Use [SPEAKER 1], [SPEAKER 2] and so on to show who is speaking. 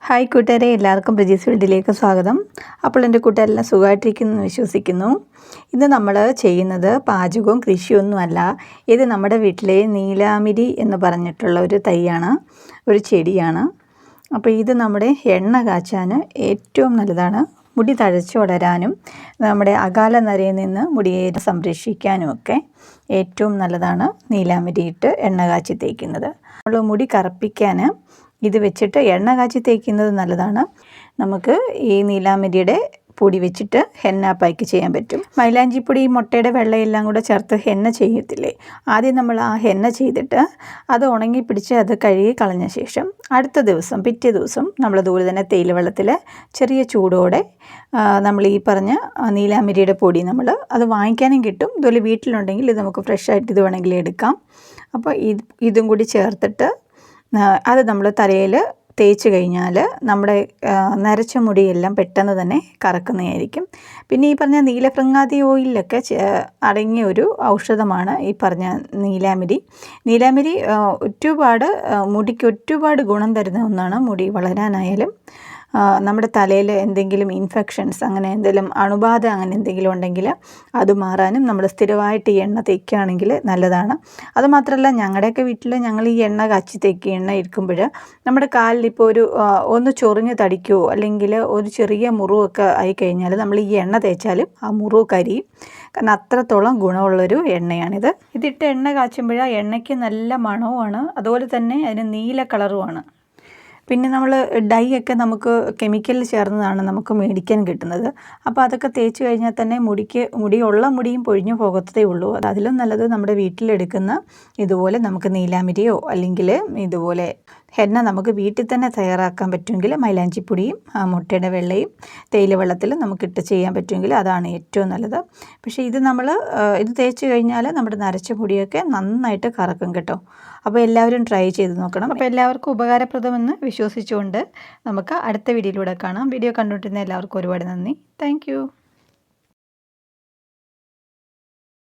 [SPEAKER 1] Hi കൂട്ടുകാരെ, എല്ലാവർക്കും പ്രജീസ് ഫീൽഡിലേക്ക് സ്വാഗതം. അപ്പോൾ എൻ്റെ കൂട്ടുകാരെല്ലാം സുഖമായിട്ടിരിക്കുന്നു വിശ്വസിക്കുന്നു. ഇന്ന് നമ്മൾ ചെയ്യുന്നത് പാചകവും കൃഷിയൊന്നുമല്ല. ഇത് നമ്മുടെ വീട്ടിലെ നീലാമിരി എന്ന് പറഞ്ഞിട്ടുള്ള ഒരു തൈയാണ്, ഒരു ചെടിയാണ്. അപ്പോൾ ഇത് നമ്മുടെ എണ്ണ കാച്ചാൻ ഏറ്റവും നല്ലതാണ്. മുടി തഴച്ച് വളരാനും നമ്മുടെ അകാല നരയിൽ നിന്ന് മുടിയെ സംരക്ഷിക്കാനും ഒക്കെ ഏറ്റവും നല്ലതാണ് നീലാമിരി ഇട്ട് എണ്ണ കാച്ചി തേക്കുന്നത്. നമ്മൾ മുടി കറുപ്പിക്കാൻ ഇത് വെച്ചിട്ട് എണ്ണ കാച്ചി തേക്കുന്നത് നല്ലതാണ്. നമുക്ക് ഈ നീലാമിരിയുടെ പൊടി വെച്ചിട്ട് ഹെന്ന പായ്ക്ക് ചെയ്യാൻ പറ്റും. മൈലാഞ്ചിപ്പൊടി, മുട്ടയുടെ വെള്ളയെല്ലാം കൂടെ ചേർത്ത് ഹെന്ന ചെയ്യത്തില്ലേ, ആദ്യം നമ്മൾ ആ ഹെന്ന ചെയ്തിട്ട് അത് ഉണങ്ങി പിടിച്ച് അത് കഴുകി കളഞ്ഞ ശേഷം അടുത്ത ദിവസം പിറ്റേ ദിവസം നമ്മൾ അതുപോലെ തന്നെ തേയില വെള്ളത്തിൽ ചെറിയ ചൂടോടെ നമ്മൾ ഈ പറഞ്ഞ നീലാമിരിയുടെ പൊടി നമ്മൾ അത് വാങ്ങിക്കാനും കിട്ടും. ഇതുപോലെ വീട്ടിലുണ്ടെങ്കിൽ ഇത് നമുക്ക് ഫ്രഷായിട്ട് ഇത് വേണമെങ്കിൽ എടുക്കാം. അപ്പോൾ ഇതും കൂടി ചേർത്തിട്ട് അത് നമ്മൾ തലയിൽ തേച്ച് കഴിഞ്ഞാൽ നമ്മുടെ നരച്ച മുടിയെല്ലാം പെട്ടെന്ന് തന്നെ കറക്കുന്നതായിരിക്കും. പിന്നെ ഈ പറഞ്ഞ നീലഭൃങ്ങാതി ഓയിലൊക്കെ അടങ്ങിയ ഒരു ഔഷധമാണ് ഈ പറഞ്ഞ നീലാമിരി. നീലാമിരി മുടിക്ക് ഒരുപാട് ഗുണം തരുന്ന ഒന്നാണ്. മുടി വളരാനായാലും നമ്മുടെ തലയിൽ എന്തെങ്കിലും ഇൻഫെക്ഷൻസ്, അങ്ങനെ എന്തെങ്കിലും അണുബാധ അങ്ങനെ എന്തെങ്കിലും ഉണ്ടെങ്കിൽ അത് മാറാനും നമ്മൾ സ്ഥിരമായിട്ട് ഈ എണ്ണ തേക്കുകയാണെങ്കിൽ നല്ലതാണ്. അതുമാത്രമല്ല, ഞങ്ങളുടെയൊക്കെ വീട്ടിൽ ഞങ്ങൾ ഈ എണ്ണ കാച്ചി തേക്കുക എണ്ണ ഇരിക്കുമ്പോൾ നമ്മുടെ കാലിൽ ഇപ്പോൾ ഒന്ന് ചൊറിഞ്ഞ് തടിക്കുകയോ അല്ലെങ്കിൽ ഒരു ചെറിയ മുറിവൊക്കെ ആയിക്കഴിഞ്ഞാൽ നമ്മൾ ഈ എണ്ണ തേച്ചാലും ആ മുറിവ് കരിയും. കാരണം അത്രത്തോളം ഗുണമുള്ളൊരു എണ്ണയാണിത്. ഇതിട്ട് എണ്ണ കാച്ചുമ്പോൾ ആ എണ്ണയ്ക്ക് നല്ല മണവുമാണ്, അതുപോലെ തന്നെ അതിന് നീല കളറുമാണ്. പിന്നെ നമ്മൾ ഡൈ ഒക്കെ നമുക്ക് കെമിക്കലിൽ ചേർന്നതാണ് നമുക്ക് മേടിക്കാൻ കിട്ടുന്നത്. അപ്പോൾ അതൊക്കെ തേച്ച് കഴിഞ്ഞാൽ തന്നെ മുടിയും പൊഴിഞ്ഞു പോകത്തേ ഉള്ളൂ. അതിലും നല്ലത് നമ്മുടെ വീട്ടിലെടുക്കുന്ന ഇതുപോലെ നമുക്ക് നീലാമിരിയോ അല്ലെങ്കിൽ ഇതുപോലെ ഹെന്ന നമുക്ക് വീട്ടിൽ തന്നെ തയ്യാറാക്കാൻ പറ്റുമെങ്കിൽ മൈലാഞ്ചിപ്പൊടിയും മുട്ടയുടെ വെള്ളയും തേയില വെള്ളത്തിൽ നമുക്കിട്ട് ചെയ്യാൻ പറ്റുമെങ്കിൽ അതാണ് ഏറ്റവും നല്ലത്. പക്ഷേ ഇത് തേച്ച് കഴിഞ്ഞാൽ നമ്മുടെ നരച്ച പൊടിയൊക്കെ നന്നായിട്ട് കറക്കും കേട്ടോ. അപ്പോൾ എല്ലാവരും ട്രൈ ചെയ്ത് നോക്കണം. അപ്പോൾ എല്ലാവർക്കും ഉപകാരപ്രദമെന്ന് വിശ്വസിച്ചുകൊണ്ട് നമുക്ക് അടുത്ത വീഡിയോയിലൂടെ കാണാം. വീഡിയോ കണ്ടുകൊണ്ടിരുന്ന എല്ലാവർക്കും ഒരുപാട് നന്ദി. താങ്ക്